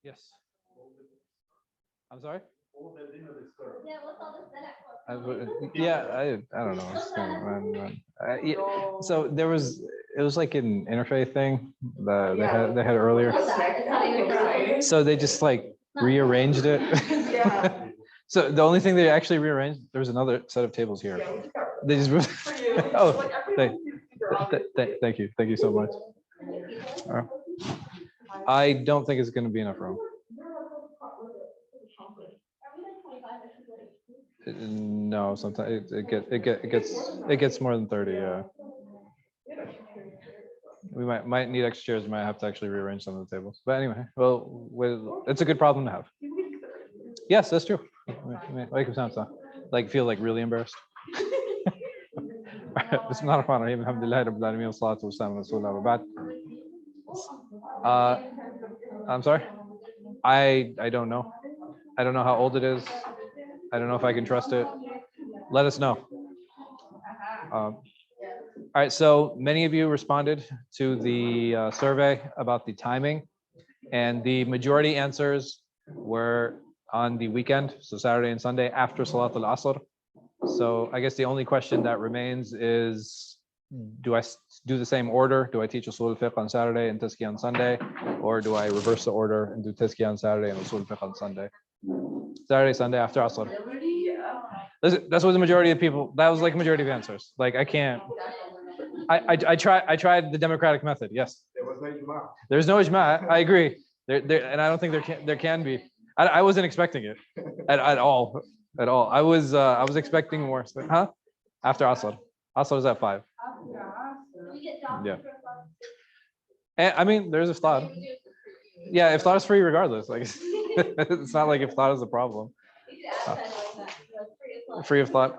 Yes. I'm sorry? I don't know. It's kind of, yeah, so it was like an interfaith thing that they had earlier. So they just like rearranged it. So the only thing they actually rearranged, there was another set of tables here. They just moved. Oh, thank you so much. I don't think it's going to be enough room. No, sometimes it gets more than 30. Yeah, we might need extra chairs. We might have to actually rearrange some of the tables. But anyway, well, it's a good problem to have. Yes, that's true. Like feel like really embarrassed. Bismillahirrahmanirrahim. Alhamdulillah rabbil alameen wassalatu wassalamu ala rasulillah wa ba'd. I'm sorry. I don't know. I don't know how old it is. I don't know if I can trust it. Let us know. All right, so many of you responded to the survey about the timing, and the majority answers were on the weekend, so Saturday and Sunday after Salat al-Asr. So I guess the only question that remains is, do I do the same order? Do I teach uṣūl al-fiqh on Saturday and tazkiyah on Sunday? Or do I reverse the order and do tazkiyah on Saturday and uṣūl al-fiqh on Sunday? Saturday, Sunday after Asr. That's what the majority of people, that was like majority of answers. Like I can't, I tried the democratic method, yes. There's no ijma, I agree. And I don't think there can be. I wasn't expecting it at all. I was expecting more. Huh? After Asr. Asr is at 5. Yeah. And I mean, there's iftar. Yeah, iftar is free regardless. Like it's not like iftar is a problem. Free of thought.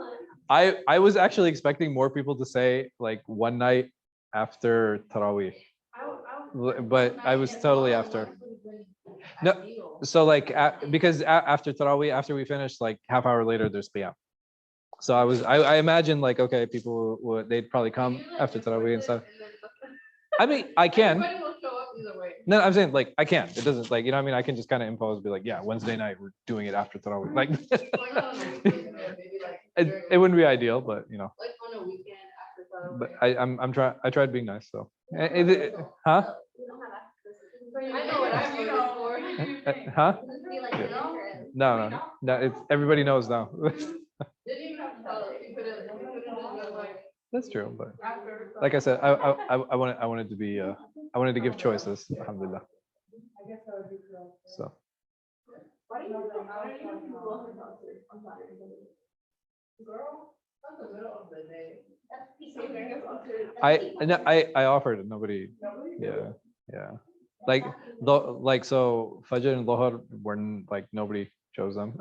I was actually expecting more people to say like one night after Taraweeh, but I was totally after. No, so like because after Taraweeh, after we finished, like half hour later, there's Qiyam. So I imagine like, okay, people they'd probably come after Taraweeh and stuff. I mean, I can. No, I'm saying like I can. It doesn't like, you know what I mean? I can just kind of impose, be like, yeah, Wednesday night we're doing it after Taraweeh. Like it wouldn't be ideal, but you know. Like on a weekend after Taraweeh. But I tried being nice, so. Huh? I know what I'm looking for. Huh? No. It's everybody knows now. That's true, but like I said, I wanted to be I wanted to give choices. Alhamdulillah. So. I offered, nobody. Yeah. Like so Fajr and Dhuhr were like nobody chose them.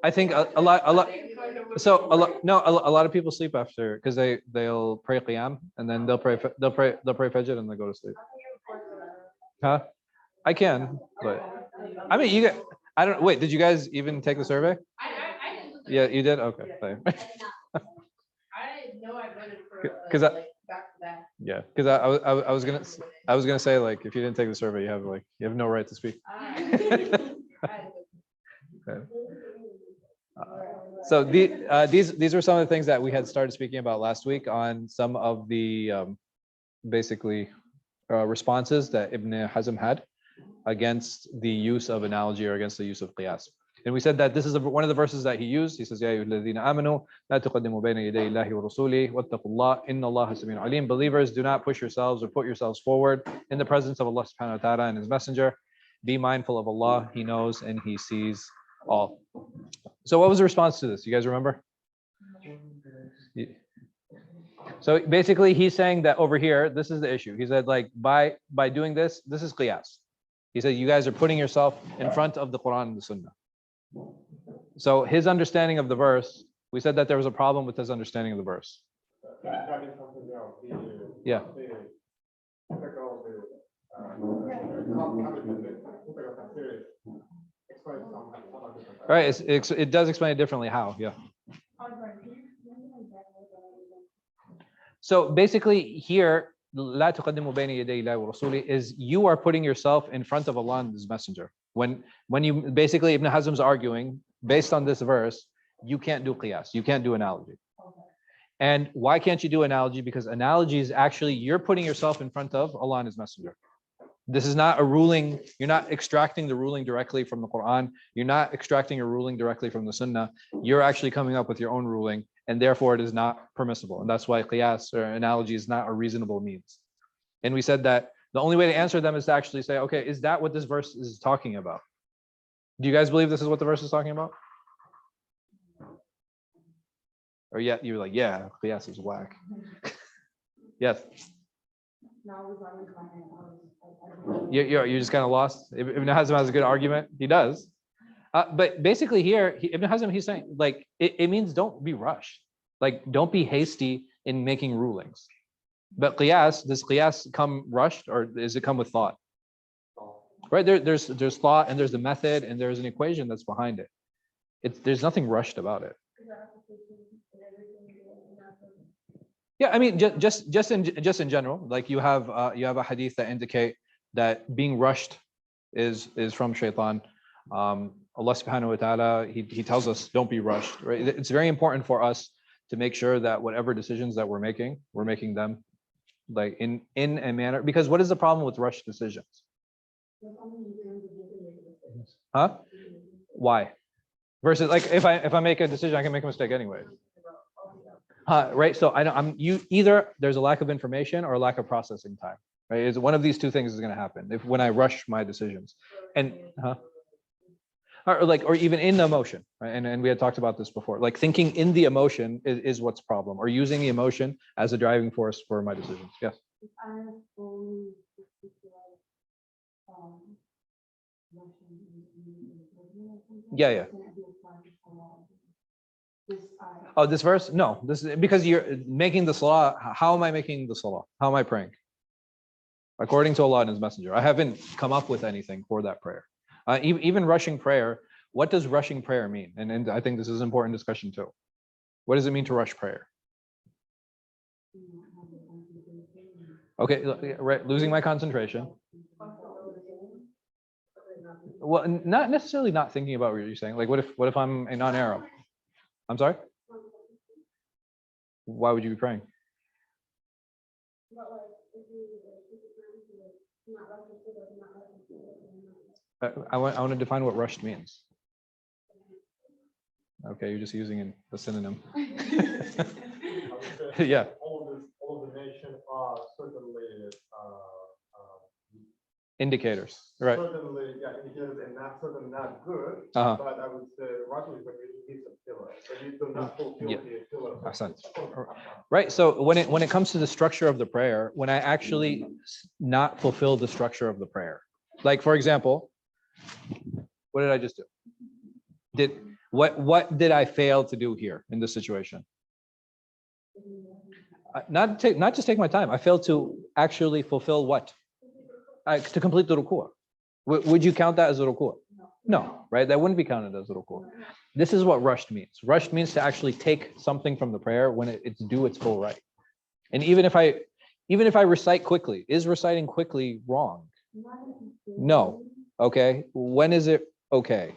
I think a lot. So a lot of people sleep after because they'll pray qiyam and then they'll pray Fajr and then go to sleep. Huh? I can, but I mean you get. I don't. Wait, did you guys even take the survey? Yeah, you did. Okay. I know I voted for because yeah, because I was gonna say like if you didn't take the survey, you have no right to speak. So these were some of the things that we had started speaking about last week on some of the basically responses that Ibn Hazm had against the use of analogy or against the use of qiyas. And we said that this is one of the verses that he used. He says, "Ya ayyuhalladhina amanu la tuqaddimu bayna yaday Allahi wa rasulihi wattaqullah inna Allaha sami'un alim." Believers, do not push yourselves or put yourselves forward in the presence of Allah subhanahu wa ta'ala and his messenger. Be mindful of Allah. He knows and he sees all. So what was the response to this? You guys remember? So basically he's saying that over here, this is the issue. He said like by doing this is qiyas. He said you guys are putting yourself in front of the Quran and the Sunnah. So his understanding of the verse, we said that there was a problem with his understanding of the verse. Yeah. Right. It does explain it differently. How? Yeah. So basically here, لا تقدموا بين يدي الله ورسوله is you are putting yourself in front of Allah and His Messenger. When you basically Ibn Hazm's arguing based on this verse, you can't do qiyas, you can't do analogy. And why can't you do analogy? Because analogy is actually you're putting yourself in front of Allah and His Messenger. This is not a ruling. You're not extracting the ruling directly from the Quran. You're not extracting a ruling directly from the Sunnah. You're actually coming up with your own ruling, and therefore it is not permissible. And that's why qiyas or analogy is not a reasonable means. And we said that the only way to answer them is to actually say, okay, is that what this verse is talking about? Do you guys believe this is what the verse is talking about? Or yet you're like, yeah, qiyas is whack. Yes. You're just kind of lost. Ibn Hazm has a good argument. He does. But basically here, Ibn Hazm, he's saying, like, it means don't be rushed. Like, don't be hasty in making rulings. But qiyas, does qiyas come rushed or does it come with thought? Right, there's thought and there's a method and there's an equation that's behind it. There's nothing rushed about it. Yeah, I mean, just in general, like you have a hadith that indicate that being rushed is from shaitan. Allah subhanahu wa ta'ala, he tells us don't be rushed, right? It's very important for us to make sure that whatever decisions that we're making them like in a manner, because what is the problem with rushed decisions? Huh? Why? Versus like if I make a decision, I can make a mistake anyway. Right. So either there's a lack of information or a lack of processing time. Right. Is one of these two things is going to happen when I rush my decisions, and or even in the emotion. Right. And we had talked about this before. Like thinking in the emotion is what's problem, or using the emotion as a driving force for my decisions. Yes. Yeah. Oh, this verse? No, this is because you're making the salah. How am I making the salah? How am I praying? According to Allah and His Messenger. I haven't come up with anything for that prayer. Even rushing prayer, what does rushing prayer mean? And I think this is an important discussion too. What does it mean to rush prayer? Okay, right, losing my concentration. Well, not necessarily not thinking about what you're saying. Like, what if I'm a non-Arab? I'm sorry? Why would you be praying? I want to define what rushed means. Okay, you're just using a synonym. Yeah. All of the nation are certainly indicators, right? Certainly, yeah, indicators and certainly not good. But I would say rushing is a pillar. But you do not fulfill the pillar. Right. So when it comes to the structure of the prayer, when I actually not fulfill the structure of the prayer, like for example, what did I just do? What did I fail to do here in this situation? Not just take my time. I failed to actually fulfill what? To complete the ruku'. Would you count that as a ruku'? No, right? That wouldn't be counted as a ruku'. This is what rushed means. Rushed means to actually take something from the prayer when it's due its full right. And even if I recite quickly, is reciting quickly wrong? No. Okay. When is it okay?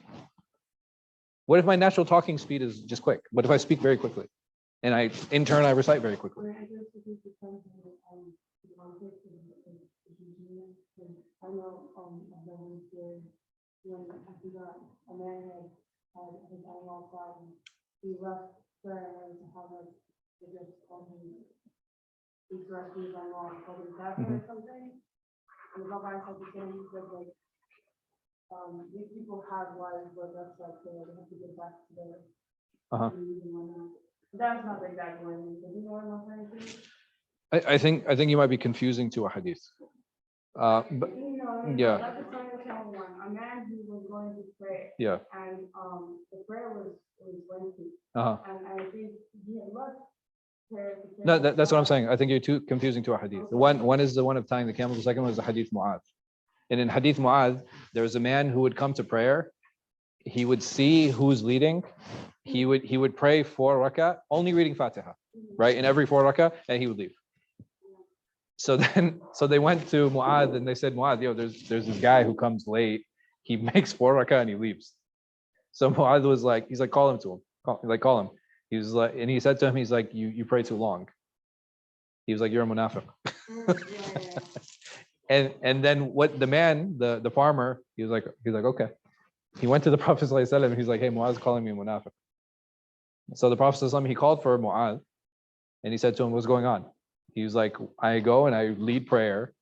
What if my natural talking speed is just quick? What if I speak very quickly? And in turn, I recite very quickly. I know when a man had his animal outside, he left prayer and went to have just he dressed his animal and called him back or something. And the Rabbi said the same. He said like these people have lives, but that's like they have to get back to their that's not exactly what I mean. You know what I'm saying? I think you might be confusing to a hadith. But yeah. A man who was going to pray. Yeah. And the prayer was lengthy. And I think he had left prayer. No, that's what I'm saying. I think you're too confusing to a hadith. One is the one of tying the camel. The second one is the hadith Mu'adh. And in hadith Mu'adh, there was a man who would come to prayer. He would see who's leading. He would pray 4 rak'ah, only reading Fatiha, right? In every 4 rak'ah, and he would leave. So they went to Mu'adh and they said, Mu'adh, yo, there's this guy who comes late. He makes 4 rakah and he leaves. So Mu'adh was like, he's like, call him to him. Call him. He was like, and he said to him, he's like, you pray too long. He was like, you're a munafiq. and then what the man, the farmer, he's like, okay. He went to the Prophet ﷺ and he's like, hey, Mu'adh is calling me a munafiq. So the Prophet ﷺ, he called for Mu'adh and he said to him, what's going on? He was like, I go and I lead prayer.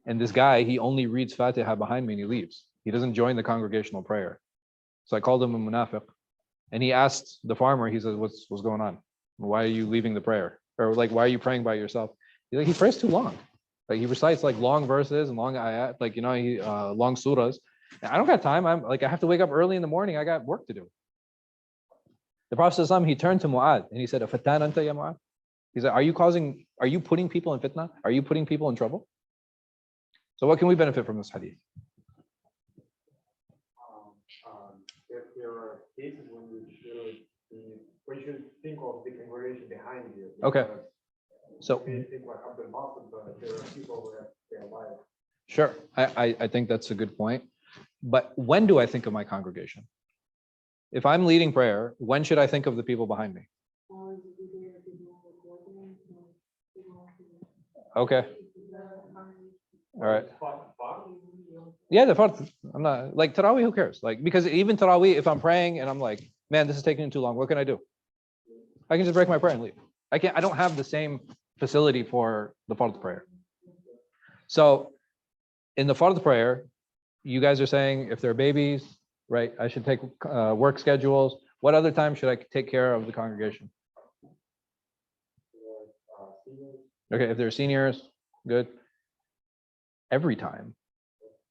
And this guy, he only reads Fatiha behind me and he leaves. He doesn't join the congregational prayer. So I called him a munafiq. And he asked the farmer, he said, what's going on? Why are you leaving the prayer? Or like, why are you praying by yourself? He's like, he prays too long. Like he recites like long verses and long ayat, like, long surahs. And I don't got time. I have to wake up early in the morning. I got work to do. The Prophet ﷺ, he turned to Mu'adh and he said, "Afattan anta ya Mu'adh?" He said, are you putting people in fitna? Are you putting people in trouble? So what can we benefit from this hadith? If there are cases when we should think of the congregation behind you. Okay. So think like Abdul Basit, but there are people who have their life. Sure. I think that's a good point. But when do I think of my congregation? If I'm leading prayer, when should I think of the people behind me? Okay. All right. Yeah, the fard. I'm not like Taraweeh, who cares? Like, because even Taraweeh, if I'm praying and I'm like, man, this is taking too long, what can I do? I can just break my prayer and leave. I don't have the same facility for the fard prayer. So in the fard prayer, you guys are saying if there are babies, right, I should take work schedules. What other time should I take care of the congregation? Okay, if there are seniors, good. Every time.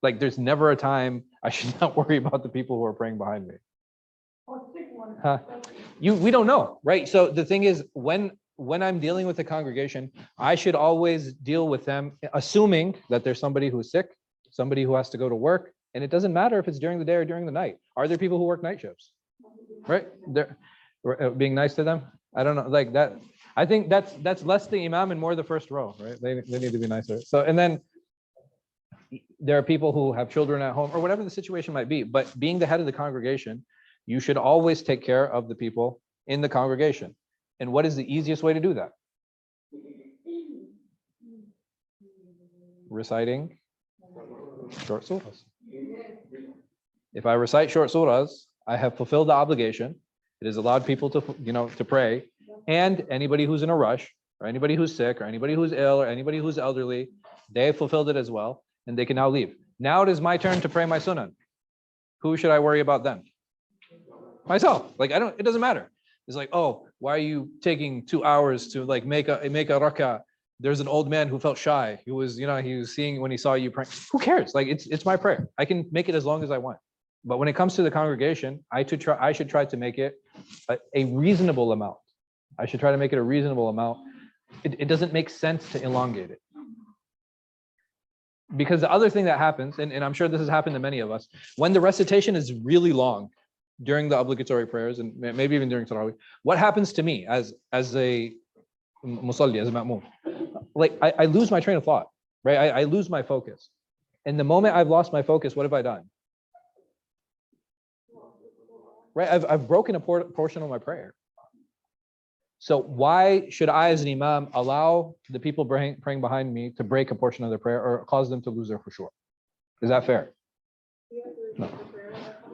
Like there's never a time I should not worry about the people who are praying behind me. Huh? We don't know, right? So the thing is, when I'm dealing with the congregation, I should always deal with them, assuming that there's somebody who's sick, somebody who has to go to work, and it doesn't matter if it's during the day or during the night. Are there people who work night shifts? Right? They're being nice to them. I don't know, like that. I think that's less the imam and more the first row, right? They need to be nicer. So, and then there are people who have children at home or whatever the situation might be, but being the head of the congregation, you should always take care of the people in the congregation. And what is the easiest way to do that? Reciting short surahs. If I recite short surahs, I have fulfilled the obligation. It has allowed people to pray, and anybody who's in a rush, or anybody who's sick, or anybody who's ill, or anybody who's elderly, they have fulfilled it as well, and they can now leave. Now it is my turn to pray my sunnah. Who should I worry about then? Myself. Like it doesn't matter. It's like, oh, why are you taking 2 hours to like make a rakah? There's an old man who felt shy. He was seeing when he saw you praying. Who cares? Like it's my prayer. I can make it as long as I want. But when it comes to the congregation, I should try to make it a reasonable amount. I should try to make it a reasonable amount. It doesn't make sense to elongate it. Because the other thing that happens, and I'm sure this has happened to many of us, when the recitation is really long during the obligatory prayers, and maybe even during Taraweeh, what happens to me as a musalli, as a ma'moom? Like I lose my train of thought, right? I lose my focus. And the moment I've lost my focus, what have I done? Right? I've broken a portion of my prayer. So why should I, as an imam, allow the people praying behind me to break a portion of their prayer or cause them to lose their khushu'? Is that fair?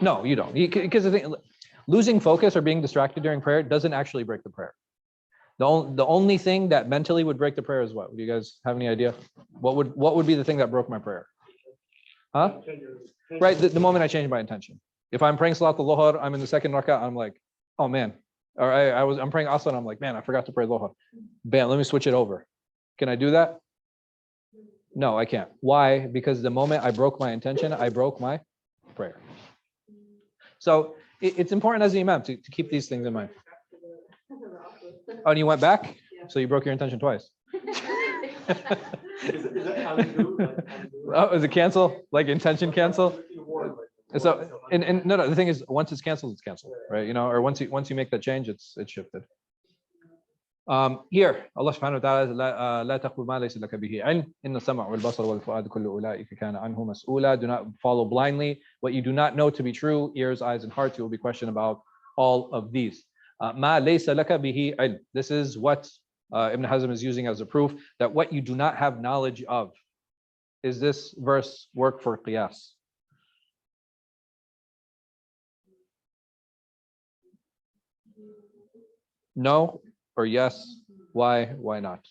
No, you don't. Because the thing, losing focus or being distracted during prayer doesn't actually break the prayer. The only thing that mentally would break the prayer is what? Do you guys have any idea? What would be the thing that broke my prayer? Huh? Right, the moment I change my intention. If I'm praying Salat al-Luhr, I'm in the second rak'ah, I'm like, oh man. Or I'm praying Asr, and I'm like, man, I forgot to pray Luhr. Bam, let me switch it over. Can I do that? No, I can't. Why? Because the moment I broke my intention, I broke my prayer. So it's important as an imam to keep these things in mind. Oh, and you went back? So you broke your intention twice. Oh, is it cancel? Like intention cancel? So and no, the thing is, once it's canceled, right? Or once you make that change, it's shifted. Here, Allah subhanahu wa ta'ala says, لا تقل ما ليس لك به علم إن السمع والبصر والفؤاد كل أولئك كان عنه مسؤولا. Do not follow blindly what you do not know to be true. Ears, eyes, and hearts. You will be questioned about all of these. ما ليس لك به علم. This is what Ibn Hazm is using as a proof that what you do not have knowledge of. Is this verse work for qiyas? No or yes? Why? Why not?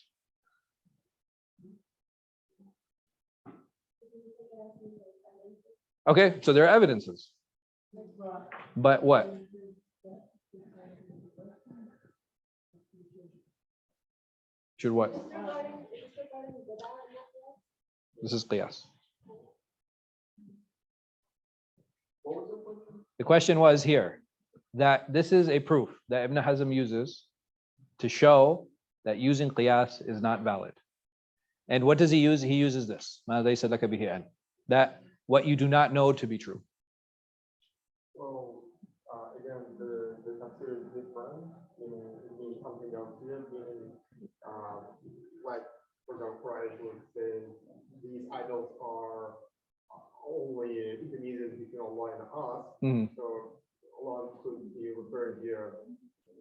Okay, so there are evidences. But what? Should what? This is qiyas. The question was here that this is a proof that Ibn Hazm uses to show that using qiyas is not valid. And what does he use? He uses this. That what you do not know to be true. Well, again, the tafsir is different. It means something else here, meaning, like, for example, Qur'an would say these idols are only intermediaries between Allah and us. So Allah could be referring here.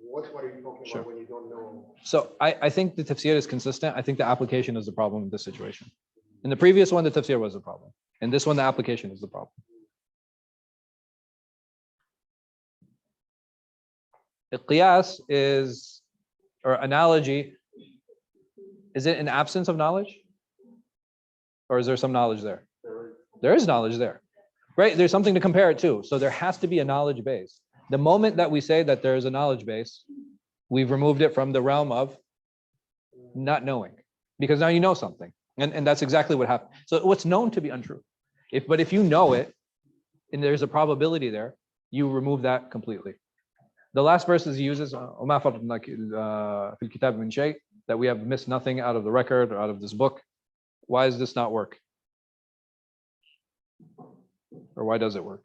What are you talking about when you don't know? So I think the tafsir is consistent. I think the application is the problem in this situation. In the previous one, the tafsir was the problem. In this one, the application is the problem. The qiyas is, or analogy, is it an absence of knowledge? Or is there some knowledge there? There is knowledge there, right? There's something to compare it to. So there has to be a knowledge base. The moment that we say that there is a knowledge base, we've removed it from the realm of not knowing, because now you know something. And that's exactly what happened. So what's known to be untrue. But if you know it, and there's a probability there, you remove that completely. The last verses he uses, that we have missed nothing out of the record or out of this book. Why does this not work? Or why does it work?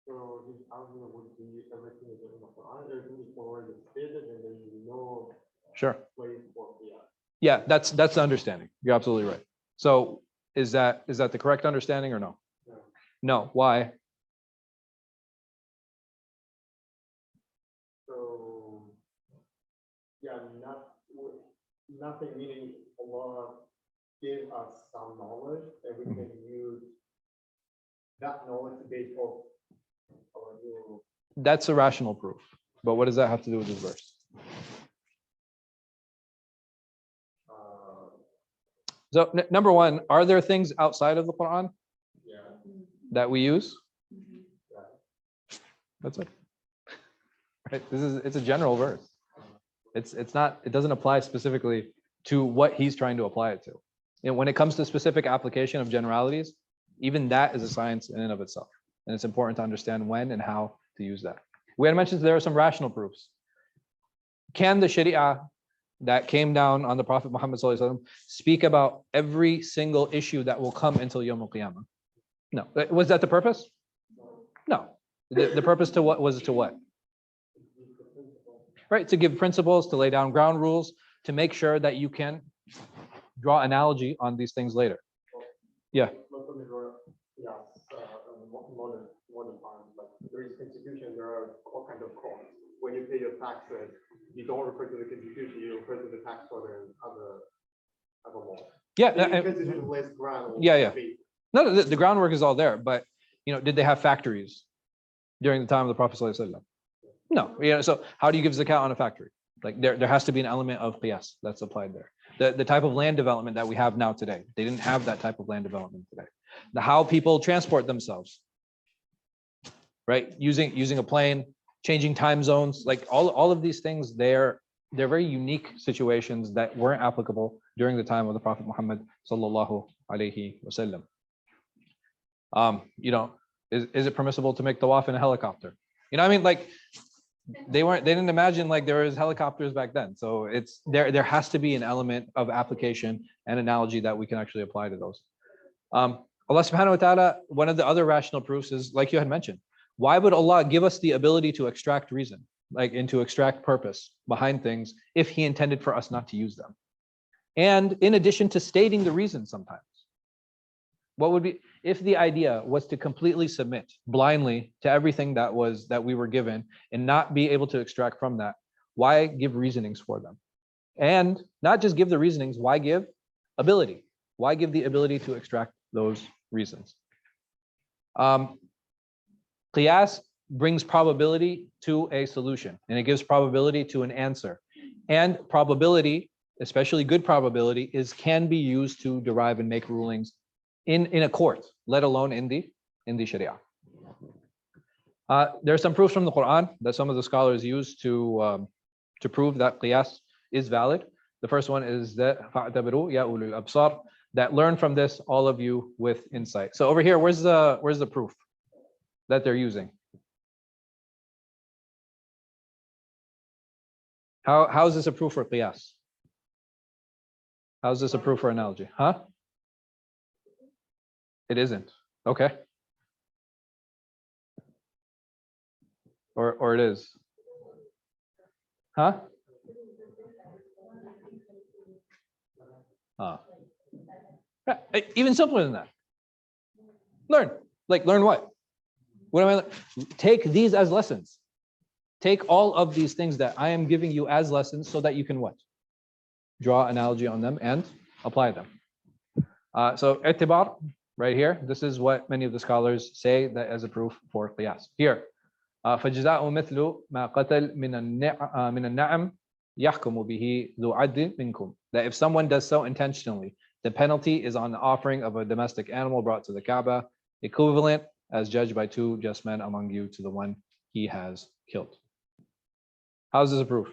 So his argument would be everything is in the Quran, everything is already stated, and then you know. Sure. Place for qiyas. Yeah, that's the understanding. You're absolutely right. So is that the correct understanding or no? No. No. Why? So yeah, nothing meaning Allah gave us some knowledge, and we can use that knowledge to base off our new. That's a rational proof. But what does that have to do with this verse? So number one, are there things outside of the Quran that we use? That's it. Right? It's a general verse. It's not, it doesn't apply specifically to what he's trying to apply it to. And when it comes to specific application of generalities, even that is a science in and of itself. And it's important to understand when and how to use that. We had mentioned there are some rational proofs. Can the Sharia that came down on the Prophet Muhammad speak about every single issue that will come until Yawm al-Qiyamah? No. Was that the purpose? No. The purpose to what was to what? Right, to give principles, to lay down ground rules, to make sure that you can draw analogy on these things later. Yeah. Modern times, like there is constitution, there are all kinds of codes. When you pay your taxes, you don't refer to the constitution, you refer to the tax code and other laws. Yeah. Yeah. No, the groundwork is all there, but did they have factories during the time of the Prophet ﷺ? No. So how do you give zakat on a factory? Like there has to be an element of qiyas that's applied there. The type of land development that we have now today, they didn't have that type of land development today. How people transport themselves, right? Using a plane, changing time zones, like all of these things, they're very unique situations that weren't applicable during the time of the Prophet Muhammad sallallahu alaihi wasallam. Is it permissible to make tawaf in a helicopter? I mean, like they didn't imagine like there was helicopters back then. So it's there has to be an element of application and analogy that we can actually apply to those. Allah subhanahu wa ta'ala, one of the other rational proofs is, like you had mentioned, Why would Allah give us the ability to extract reason, like, and to extract purpose behind things if He intended for us not to use them? And in addition to stating the reason sometimes, what would be, if the idea was to completely submit blindly to everything that we were given and not be able to extract from that, why give reasonings for them? And not just give the reasonings, why give ability? Why give the ability to extract those reasons? Qiyas brings probability to a solution, and it gives probability to an answer. And probability, especially good probability, can be used to derive and make rulings in a court, let alone in the Sharia. There are some proofs from the Quran that some of the scholars use to prove that qiyas is valid. The first one is that فَاعْتَبِرُوا يَا أُولِي الْأَبْصَارِ, that learn from this, all of you with insight. So over here, where's the proof that they're using? How is this a proof for qiyas? How is this a proof for analogy? Huh? It isn't. Okay. Or it is. Huh? Even simpler than that. Learn. Like, learn what? What am I? Take these as lessons. Take all of these things that I am giving you as lessons so that you can what? Draw analogy on them and apply them. So i'tibar, right here, this is what many of the scholars say that as a proof for qiyas. Here, فَجَزَاءُ مِثْلُ مَا قَتَلْ مِنَ النَّعَمِ يَحْكُمُ بِهِ ذُو عَدْلٍ مِنْكُمْ. That if someone does so intentionally, the penalty is on the offering of a domestic animal brought to the Kaaba, equivalent as judged by two just men among you to the one he has killed. How is this a proof?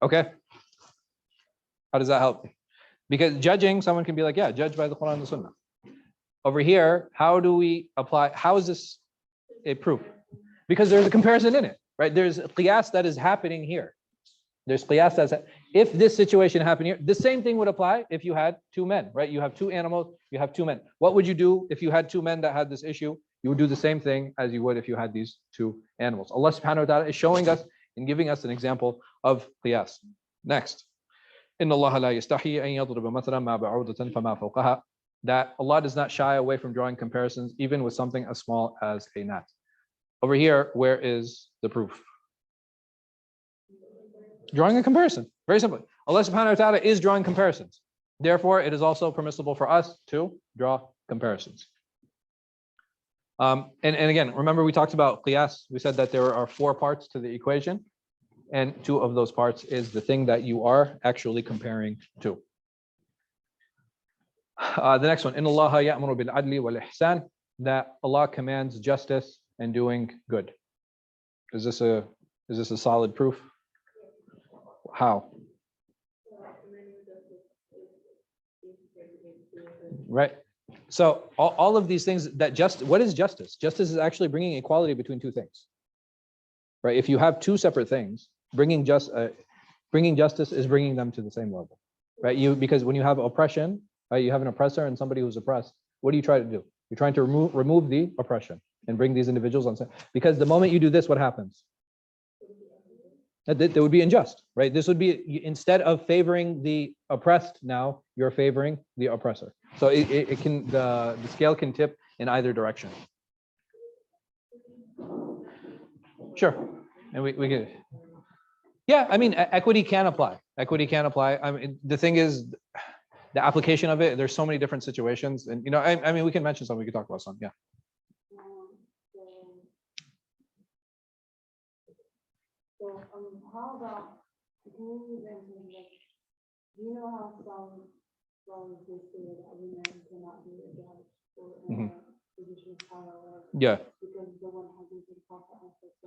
Okay. How does that help? Because judging, someone can be like, yeah, judge by the Quran and the Sunnah. Over here, how do we apply? How is this a proof? Because there's a comparison in it, right? There's qiyas that is happening here. There's qiyas that's, if this situation happened here, the same thing would apply if you had two men, right? You have two animals, you have two men. What would you do if you had two men that had this issue? You would do the same thing as you would if you had these two animals. Allah subhanahu wa ta'ala is showing us and giving us an example of qiyas. Next. إِنَّ اللَّهَ لَا يَسْتَحِي أَن يَضْرِبَ مَثَلًا مَا بَعُوضَةً فَمَا فَوْقَهَا. That Allah does not shy away from drawing comparisons, even with something as small as a gnat. Over here, where is the proof? Drawing a comparison. Very simply. Allah subhanahu wa ta'ala is drawing comparisons. Therefore, it is also permissible for us to draw comparisons. And again, remember we talked about qiyas. We said that there are 4 parts to the equation. And 2 of those parts is the thing that you are actually comparing to. The next one, إِنَّ اللَّهَ يَأْمُرُ بِالْعَدْلِ وَالْإِحْسَانِ, that Allah commands justice and doing good. Is this a solid proof? How? Right. So all of these things that what is justice? Justice is actually bringing equality between 2 things. Right? If you have 2 separate things, bringing justice is bringing them to the same level. Right? Because when you have oppression, right, you have an oppressor and somebody who's oppressed. What do you try to do? You're trying to remove the oppression and bring these individuals on. Because the moment you do this, what happens? That would be unjust, right? This would be, instead of favoring the oppressed, now you're favoring the oppressor. So it can, the scale can tip in either direction. Sure, and we can. Yeah, I mean, equity can apply. Equity can apply. I mean, the thing is, the application of it. There's so many different situations, and I mean, we can mention some. We can talk about some. Yeah. So how about, can you mention, like, you know how some they say that women cannot be a judge or in a position of power, or Yeah. because the one hadith is Prophet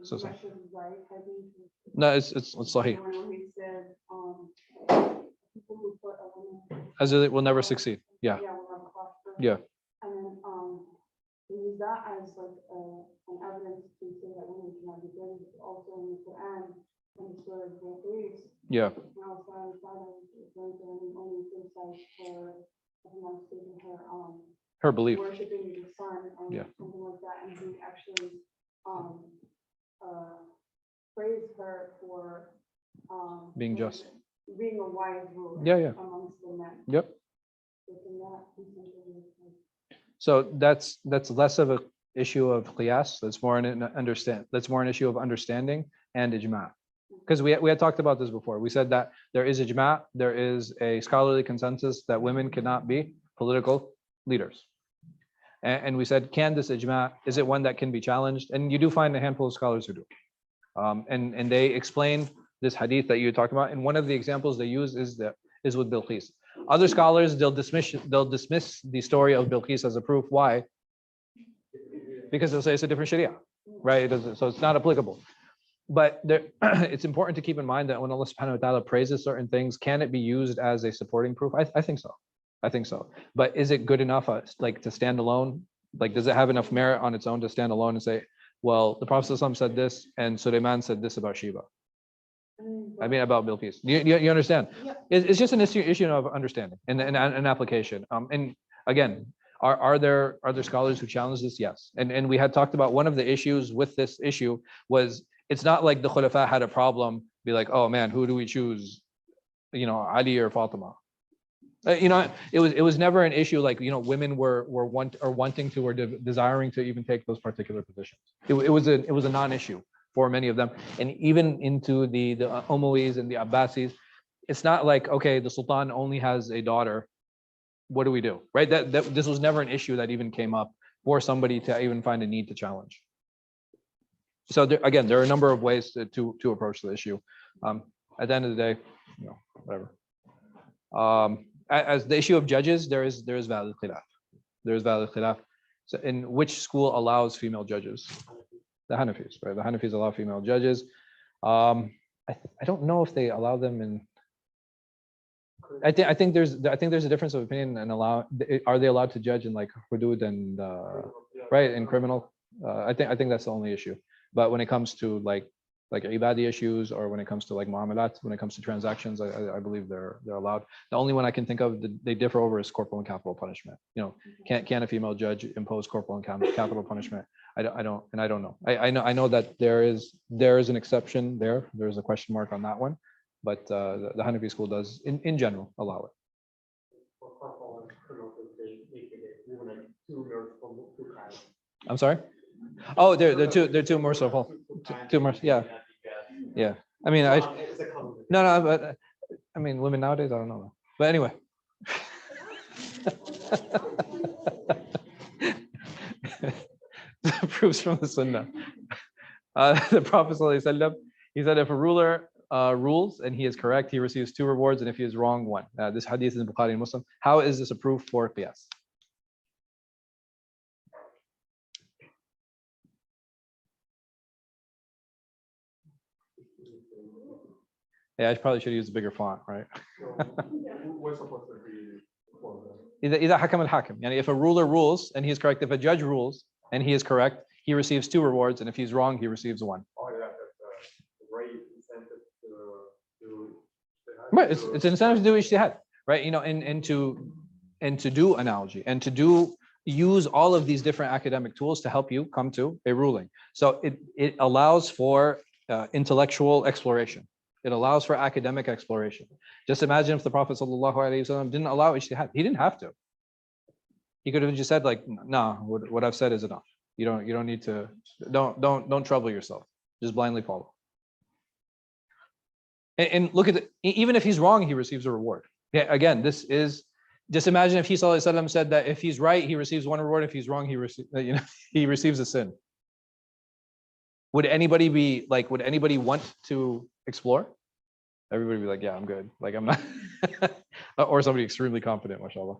So right hadith. No, it's sahih. When he said people who put a woman As it will never succeed. Yeah. will never prosper. Yeah. And then they use that as like an evidence to say that Yeah. Now, so I decided it's going to only criticize her, if I'm not mistaken, Her belief. worshiping the sun and Yeah. something like that, and he actually praised her for Being just. being a wise ruler Yeah. amongst the men. Yep. So can that be something like- So that's less of an issue of qiyas. That's more an issue of understanding and ijma'. Because we had talked about this before. We said that there is ijma', there is a scholarly consensus that women cannot be political leaders. And we said, can this ijma', is it one that can be challenged? And you do find a handful of scholars who do. And they explain this hadith that you talked about. And one of the examples they use is with Bilqis. Other scholars, they'll dismiss the story of Bilqis as a proof. Why? Because they'll say it's a different sharia, right? So it's not applicable. But it's important to keep in mind that when Allah subhanahu wa ta'ala praises certain things, can it be used as a supporting proof? I think so. I think so. But is it good enough like to stand alone? Like, does it have enough merit on its own to stand alone and say, well, the Prophet ﷺ said this and Sulaiman said this about Sheba? I mean, about Bilqis. You understand? Yeah. It's just an issue of understanding and an application. And again, are there scholars who challenge this? Yes. And we had talked about one of the issues with this issue was it's not like the Khulafa had a problem, be like, oh man, who do we choose? Ali or Fatima? It was never an issue like, women were wanting to or desiring to even take those particular positions. It was a non-issue for many of them. And even into the Umayyads and the Abbasis, it's not like, okay, the Sultan only has a daughter. What do we do? Right? That this was never an issue that even came up for somebody to even find a need to challenge. So there are a number of ways to approach the issue. At the end of the day, whatever. As the issue of judges, there is valid khilaf. There is valid khilaf. So in which school allows female judges? The Hanafis, right? The Hanafis allow female judges. I don't know if they allow them in. I think there's a difference of opinion and are they allowed to judge in like hudud and right in criminal? I think that's the only issue. But when it comes to like ibadi issues, or when it comes to like muamalat, when it comes to transactions, I believe they're allowed. The only one I can think of that they differ over is corporal and capital punishment. Can a female judge impose corporal and capital punishment? I don't know. I know that there is an exception there. There's a question mark on that one, but the Hanafi school does in general allow it. I'm sorry. Oh, they're two merciful. Two merciful. Yeah. I mean, no, but I mean, women nowadays, I don't know. But anyway. Proofs from the Sunnah. The Prophet ﷺ, he said, if a ruler rules and he is correct, he receives 2 rewards, and if he is wrong, 1. This hadith is in Bukhari and Muslim. How is this a proof for qiyas? Yeah, I probably should use a bigger font, right? What's supposed to be for them? إذا حكم الحاكم. Yani if a ruler rules and he is correct, if a judge rules and he is correct, he receives 2 rewards, and if he's wrong, he receives 1. Oh yeah, that's a great incentive to Right, it's an incentive to do ijtihad, right? And to do analogy and to use all of these different academic tools to help you come to a ruling. So it allows for intellectual exploration. It allows for academic exploration. Just imagine if the Prophet ﷺ didn't allow ijtihad. He didn't have to. He could have just said like, no, what I've said is enough. You don't need to, don't trouble yourself. Just blindly follow. And look at even if he's wrong, he receives a reward. Yeah, again, this is, just imagine if he ﷺ said that if he's right, he receives 1 reward. If he's wrong, he receives a sin. Would anybody want to explore? Everybody would be like, yeah, I'm good. Like I'm not, or somebody extremely confident, mashallah.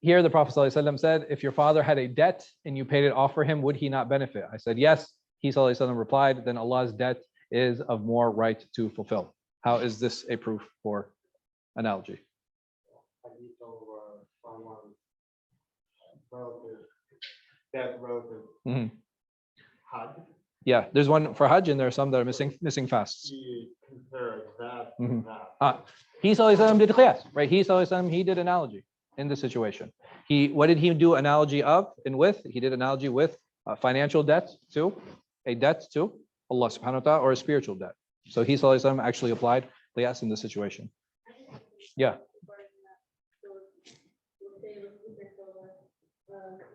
Here the Prophet ﷺ said, if your father had a debt and you paid it off for him, would he not benefit? I said, yes. He ﷺ replied, then Allah's debt is of more right to fulfill. How is this a proof for analogy? Relative, that relative Mhm. had Yeah, there's one for Hajj, and there are some that are missing fasts. He compared that to Mhm. that. He sallallahu alaihi wasallam did qiyas, right? He sallallahu alaihi wasallam, he did analogy in this situation. What did he do analogy of and with? He did analogy with financial debt to a debt to Allah subhanahu wa ta'ala, or a spiritual debt. So he sallallahu alaihi wasallam actually applied qiyas in this situation. Yeah.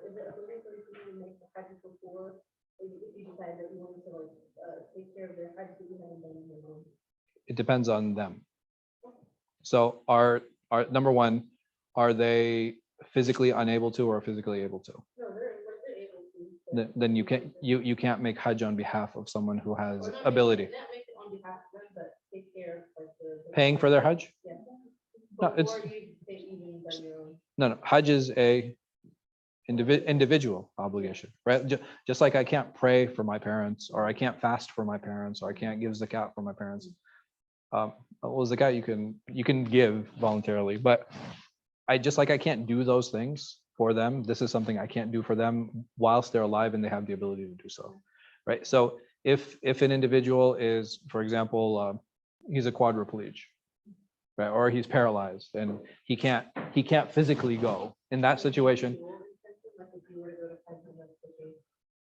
Is it okay for you to make the Hajj before, or if you decide that you want to take care of their Hajj that you haven't done in your own? It depends on them. So are number one, are they physically unable to or physically able to? No, they're able to. Then you can't make Hajj on behalf of someone who has Or not ability. Not make it on behalf of them, but take care of like the Paying for their Hajj? Yeah. No, it's Before you take even done your own. no. Hajj is a individual obligation, right? Just like I can't pray for my parents, or I can't fast for my parents, or I can't give zakat for my parents. Well, zakat you can give voluntarily, but I can't do those things for them. This is something I can't do for them whilst they're alive and they have the ability to do so, right? So if an individual is, for example, he's a quadriplegic, right, or he's paralyzed and he can't physically go, in that situation. Like if you were to go to Hajj, that's the case.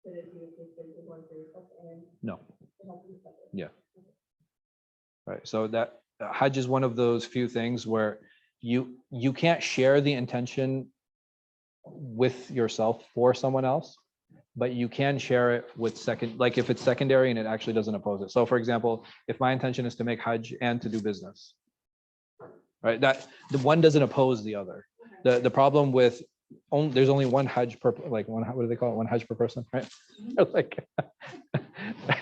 But if you were to take the one for yourself and No. it has to be separate. Yeah. Right. So that Hajj is one of those few things where you can't share the intention with yourself for someone else, but you can share it with like if it's secondary and it actually doesn't oppose it. So for example, if my intention is to make Hajj and to do business, right, that the one doesn't oppose the other. The problem with there's only one Hajj per, like one, what do they call it? One Hajj per person, right? Like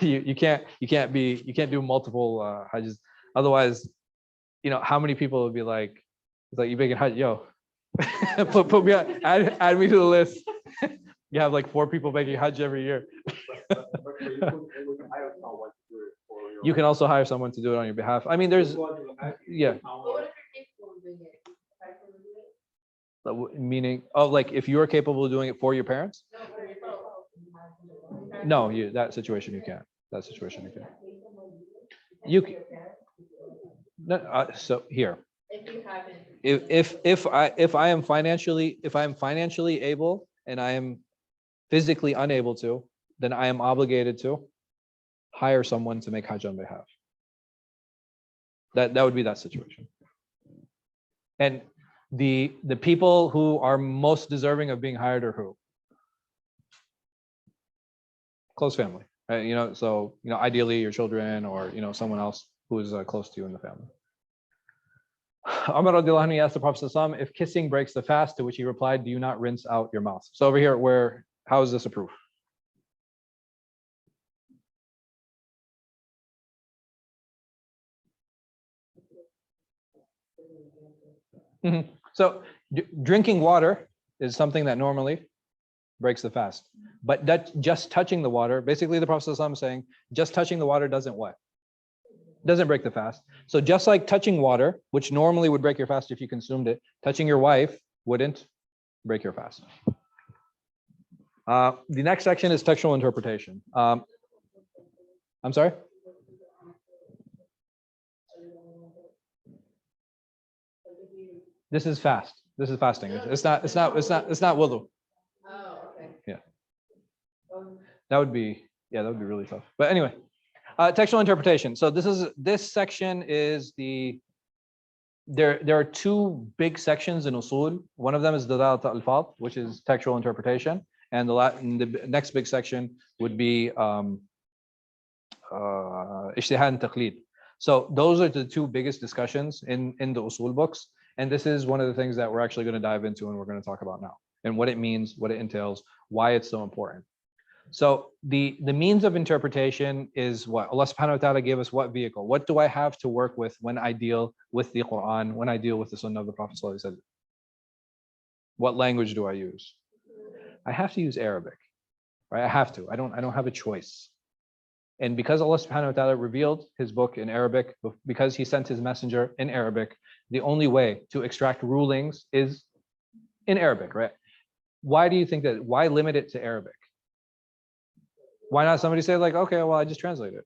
you can't do multiple Hajjs. Otherwise, how many people would be like, it's like, you making Hajj, yo, put me on, add me to the list. You have like 4 people making Hajj every year. You can also hire someone to do it on your behalf. I mean, there's, yeah. What if you're capable of doing it? Hajj will do it? Meaning, like if you are capable of doing it for your parents? No, for yourself. No, that situation you can't. That situation you can't. You can. No, so here, If you haven't. if I am financially able and I am physically unable to, then I am obligated to hire someone to make Hajj on behalf. That would be that situation. And the people who are most deserving of being hired are who? Close family, right? So ideally your children, or someone else who is close to you in the family. Umar radiallahu anhu asked the Prophet ﷺ if kissing breaks the fast, to which he replied, do you not rinse out your mouth? So over here, how is this a proof? So drinking water is something that normally breaks the fast, but that just touching the water, basically the Prophet ﷺ is saying, just touching the water doesn't what? Doesn't break the fast. So just like touching water, which normally would break your fast if you consumed it, touching your wife wouldn't break your fast. The next section is textual interpretation. I'm sorry? This is fast. This is fasting. It's not wudu. Oh, okay. Yeah. That would be really tough. But anyway, textual interpretation. So this section is there are 2 big sections in uṣūl. One of them is dalalat al-alfāḍ, which is textual interpretation, and the next big section would be ijtihād and taqlīd. So those are the 2 biggest discussions in the uṣūl books, and this is one of the things that we're actually going to dive into and we're going to talk about now, and what it means, what it entails, why it's so important. So the means of interpretation is what? Allah subhanahu wa ta'ala gave us what vehicle? What do I have to work with when I deal with the Quran, when I deal with the Sunnah of the Prophet sallallahu alaihi wasallam? What language do I use? I have to use Arabic, right? I have to. I don't have a choice. And because Allah subhanahu wa ta'ala revealed his book in Arabic, because he sent his messenger in Arabic, the only way to extract rulings is in Arabic, right? Why do you think that? Why limit it to Arabic? Why not somebody say like, okay, well, I just translate it.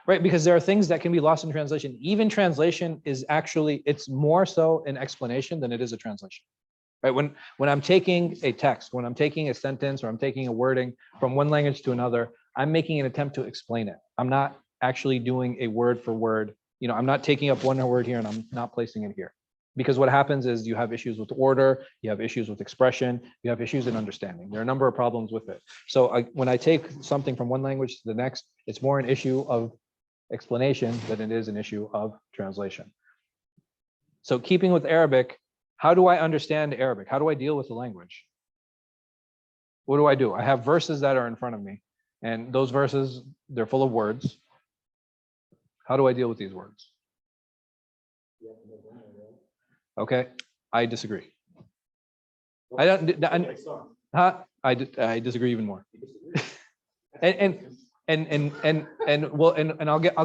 Right, because there are things that can be lost in translation. Even translation is actually, it's more so an explanation than it is a translation. Right, when I'm taking a text, when I'm taking a sentence, or I'm taking a wording from one language to another, I'm making an attempt to explain it. I'm not actually doing a word for word. I'm not taking up one word here and I'm not placing it here. Because what happens is you have issues with order, you have issues with expression, you have issues in understanding. There are a number of problems with it. So when I take something from one language to the next, it's more an issue of explanation than it is an issue of translation. So keeping with Arabic, how do I understand Arabic? How do I deal with the language? What do? I have verses that are in front of me, and those verses, they're full of words. How do I deal with these words? Okay, I disagree. I disagree even more. I'll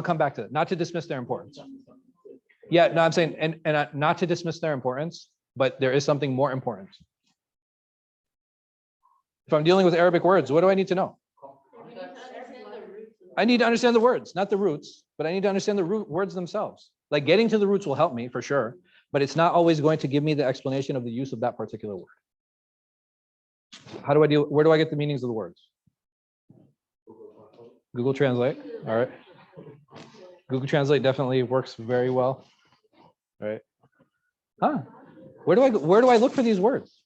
come back to it. Not to dismiss their importance. Yeah, no, I'm saying, and not to dismiss their importance, but there is something more important. If I'm dealing with Arabic words, what do I need to know? I need to understand the words, not the roots, but I need to understand the root words themselves. Like getting to the roots will help me for sure, but it's not always going to give me the explanation of the use of that particular word. How do I deal? Where do I get the meanings of the words? Google Translate. All right. Google Translate definitely works very well. All right. Huh? Where do I look for these words?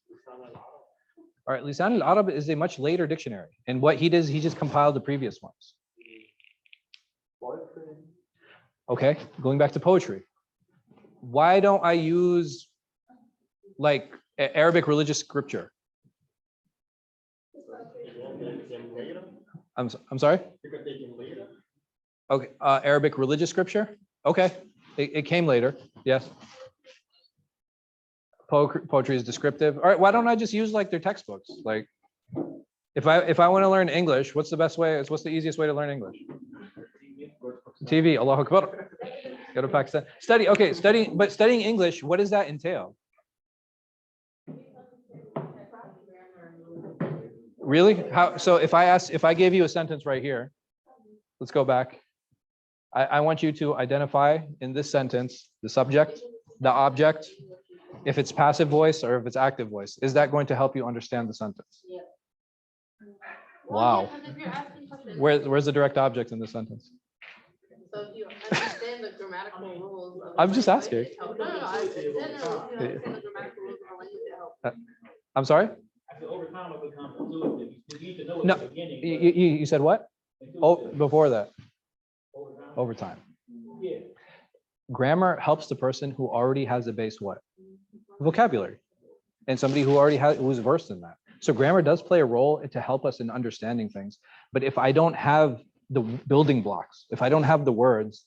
All right, Lisan al-Arab is a much later dictionary. And what he does, he just compiled the previous ones. Okay, going back to poetry. Why don't I use like Arabic religious scripture? I'm sorry? Okay, Arabic religious scripture? Okay, it came later, yes. Poetry is descriptive. All right, why don't I just use like their textbooks? Like, if I want to learn English, what's the best way? What's the easiest way to learn English? TV. Allahu Akbar. Go to Pakistan. Study. Okay, but studying English, what does that entail? Really? How? So if I gave you a sentence right here, let's go back. I want you to identify in this sentence the subject, the object, if it's passive voice or if it's active voice. Is that going to help you understand the sentence? Yeah. Wow. Where's the direct object in the sentence? So if you understand the grammatical rules of I'm just asking. I understand the grammatical rules of the language, it helps. I'm sorry? No, you said what? Oh, before that. Over time. Grammar helps the person who already has a base what? Vocabulary. And somebody who already who's versed in that. So grammar does play a role to help us in understanding things. But if I don't have the building blocks, if I don't have the words,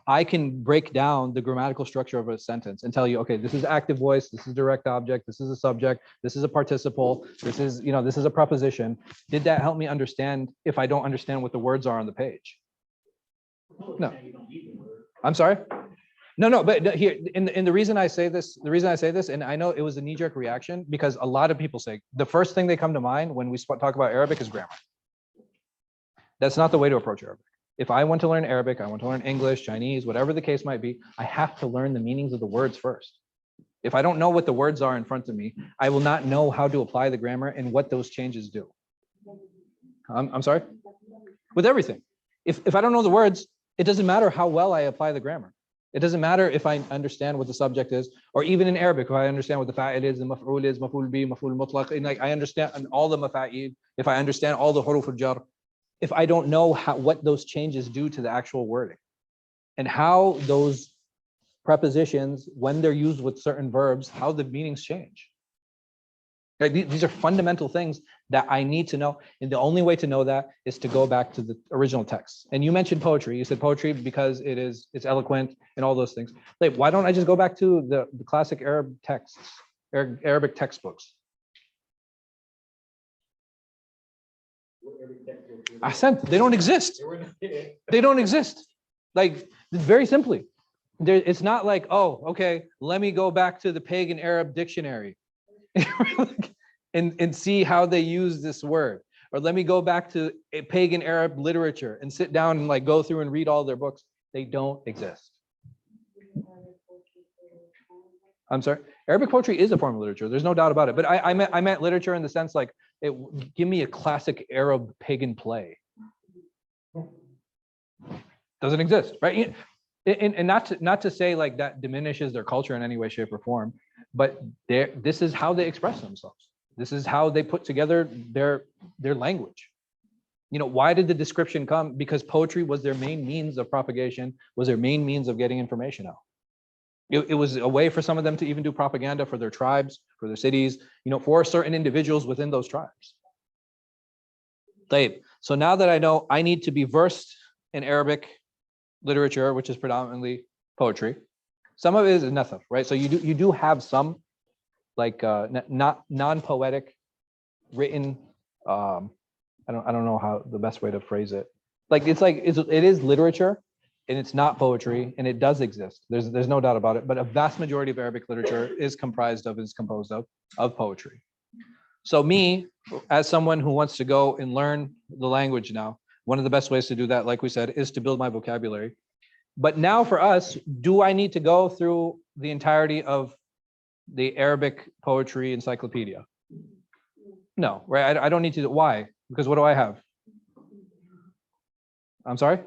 I can break down the grammatical structure of a sentence and tell you, okay, this is active voice, this is direct object, this is a subject, this is a participle, this is a preposition. Did that help me understand if I don't understand what the words are on the page? No. I'm sorry? No, but here, in the reason I say this, and I know it was a knee-jerk reaction because a lot of people say, the first thing they come to mind when we talk about Arabic is grammar. That's not the way to approach Arabic. If I want to learn Arabic, I want to learn English, Chinese, whatever the case might be, I have to learn the meanings of the words first. If I don't know what the words are in front of me, I will not know how to apply the grammar and what those changes do. I'm sorry? With everything. If I don't know the words, it doesn't matter how well I apply the grammar. It doesn't matter if I understand what the subject is, or even in Arabic, if I understand what the fa'il is, the maf'ul is, maf'ul bi, maf'ul mutlaq, and like I understand all the mafa'il, if I understand all the huruf al-jar, if I don't know what those changes do to the actual wording and how those prepositions, when they're used with certain verbs, how the meanings change. Like these are fundamental things that I need to know. And the only way to know that is to go back to the original text. And you mentioned poetry. You said poetry because it's eloquent and all those things. Like, why don't I just go back to the classic Arab texts, Arabic textbooks? Ahsant, they don't exist. They don't exist. Like, very simply. It's not like, oh, okay, let me go back to the pagan Arab dictionary and see how they use this word. or let me go back to a pagan Arab literature and sit down and like go through and read all their books. They don't exist. I'm sorry. Arabic poetry is a form of literature. There's no doubt about it. But I meant literature in the sense like, give me a classic Arab pagan play. Doesn't exist, right? And not to say like that diminishes their culture in any way, shape, or form, but this is how they express themselves. This is how they put together their language. You know, why did the description come? Because poetry was their main means of propagation, was their main means of getting information out. It was a way for some of them to even do propaganda for their tribes, for their cities, you know, for certain individuals within those tribes. So now that I know I need to be versed in Arabic literature, which is predominantly poetry, some of it is nathar, right? So you do have some like not non-poetic written. I don't know how the best way to phrase it. Like it is literature, and it's not poetry, and it does exist. There's no doubt about it. But a vast majority of Arabic literature is composed of poetry. So me, as someone who wants to go and learn the language now, one of the best ways to do that, like we said, is to build my vocabulary. But now for us, do I need to go through the entirety of the Arabic poetry encyclopedia? No, right? I don't need to. Why? Because what do I have? I'm sorry?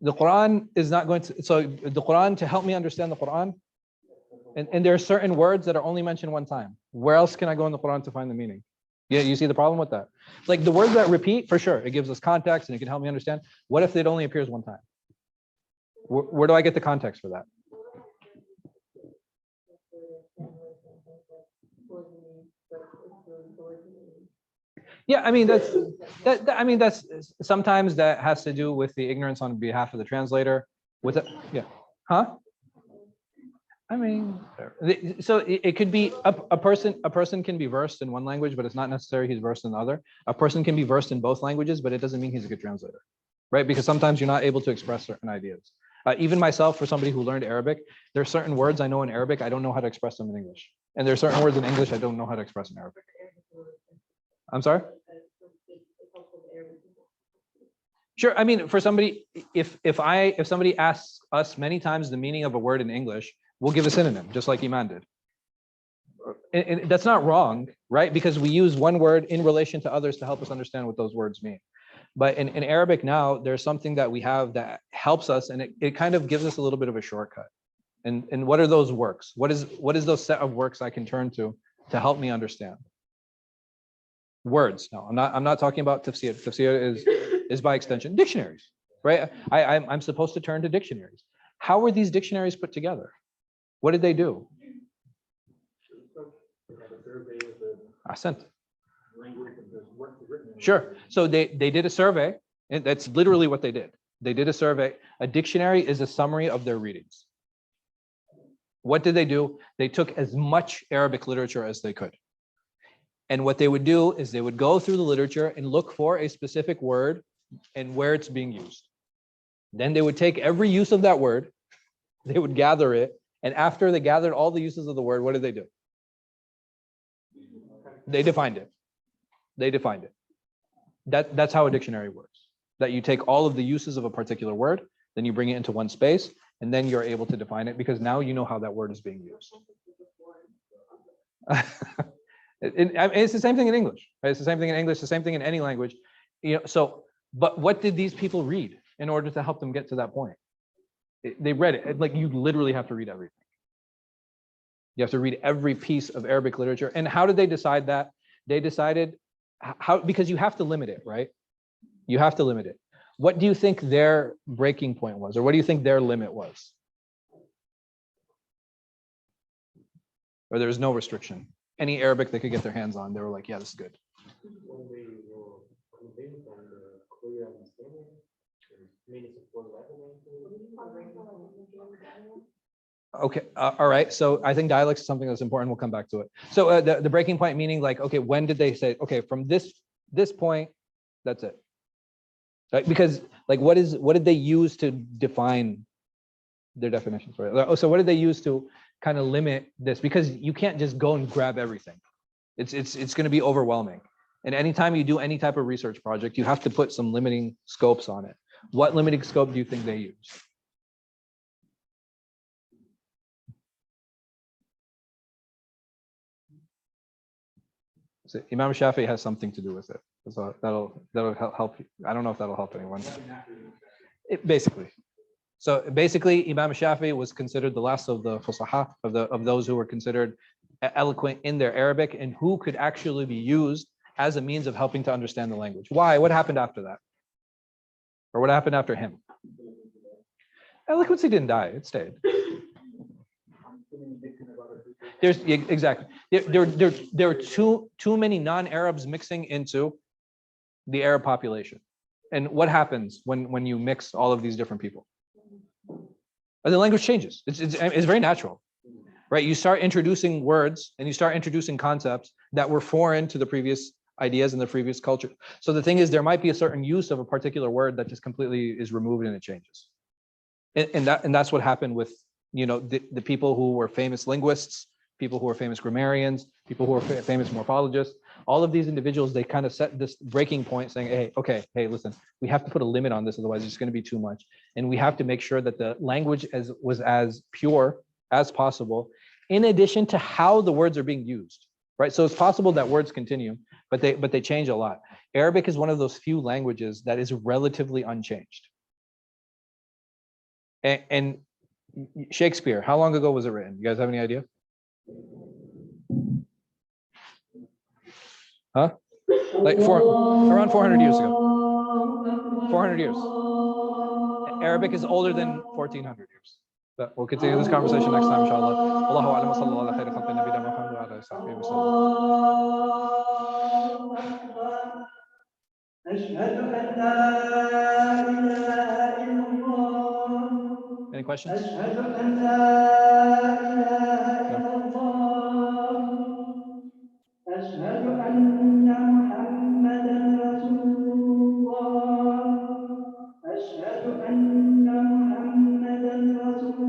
The Quran is not going to, so the Quran, to help me understand the Quran, and there are certain words that are only mentioned one time. Where else can I go in the Quran to find the meaning? Yeah, you see the problem with that? Like the words that repeat, for sure, it gives us context and it can help me understand. What if it only appears one time? Where do I get the context for that? Yeah, I mean that's sometimes that has to do with the ignorance on behalf of the translator. With it, yeah, huh? I mean, so it could be a person can be versed in one language, but it's not necessary he's versed in the other. A person can be versed in both languages, but it doesn't mean he's a good translator, right? Because sometimes you're not able to express certain ideas. Even myself, for somebody who learned Arabic, there are certain words I know in Arabic, I don't know how to express them in English. And there are certain words in English I don't know how to express in Arabic. I'm sorry? Sure. I mean, for somebody, if somebody asks us many times the meaning of a word in English, we'll give a synonym, just like Iman did. And that's not wrong, right? Because we use one word in relation to others to help us understand what those words mean. But in Arabic now, there's something that we have that helps us, and it kind of gives us a little bit of a shortcut. And what are those works? What is those set of works I can turn to help me understand? Words. No, I'm not talking about tafsir. Tafsir is by extension dictionaries, right? I'm supposed to turn to dictionaries. How were these dictionaries put together? What did they do? I sent. Sure. So they did a survey, and that's literally what they did. They did a survey. A dictionary is a summary of their readings. What did they do? They took as much Arabic literature as they could. And what they would do is they would go through the literature and look for a specific word and where it's being used. Then they would take every use of that word, they would gather it, and after they gathered all the uses of the word, what did they do? They defined it. They defined it. That's how a dictionary works. That you take all of the uses of a particular word, then you bring it into one space, and then you're able to define it because now you know how that word is being used. It's the same thing in English, right? It's the same thing in English, the same thing in any language. You know, so, but what did these people read in order to help them get to that point? They read it. Like you literally have to read everything. You have to read every piece of Arabic literature. And how did they decide that? They decided how, because you have to limit it, right? You have to limit it. What do you think their breaking point was? Or what do you think their limit was? Or there was no restriction? Any Arabic they could get their hands on, they were like, yeah, this is good. Okay, all right. So I think dialects is something that's important. We'll come back to it. So the breaking point meaning like, okay, when did they say, okay, from this point, that's it. Right? Because like, what did they use to define their definitions? Right? So what did they use to kind of limit this? Because you can't just go and grab everything. It's going to be overwhelming. And anytime you do any type of research project, you have to put some limiting scopes on it. What limiting scope do you think they use? So Imam Shafi has something to do with it. So that'll help you. I don't know if that'll help anyone. Basically. So basically, Imam Shafi was considered the last of the fusaha, of those who were considered eloquent in their Arabic and who could actually be used as a means of helping to understand the language. Why? What happened after that? Or what happened after him? Eloquency didn't die; it stayed. Exactly. There are too many non-Arabs mixing into the Arab population. And what happens when you mix all of these different people? The language changes. It's very natural, right? You start introducing words and you start introducing concepts that were foreign to the previous ideas and the previous culture. So the thing is, there might be a certain use of a particular word that just completely is removed and it changes. And that's what happened with, you know, the people who were famous linguists, people who were famous grammarians, people who were famous morphologists. All of these individuals, they kind of set this breaking point saying, hey, okay, hey, listen, we have to put a limit on this, otherwise it's going to be too much. And we have to make sure that the language was as pure as possible, in addition to how the words are being used, right? So it's possible that words continue, but they change a lot. Arabic is one of those few languages that is relatively unchanged. And Shakespeare, how long ago was it written? You guys have any idea? Huh? Like around 400 years ago. 400 years. Arabic is older than 1400 years. But we'll continue this conversation next time, inshallah. Allahu a'lam wa sallallahu ala khayri khalqi nabiyina Muhammad wa ala alihi wa sahbihi wa sallam. Any questions? No?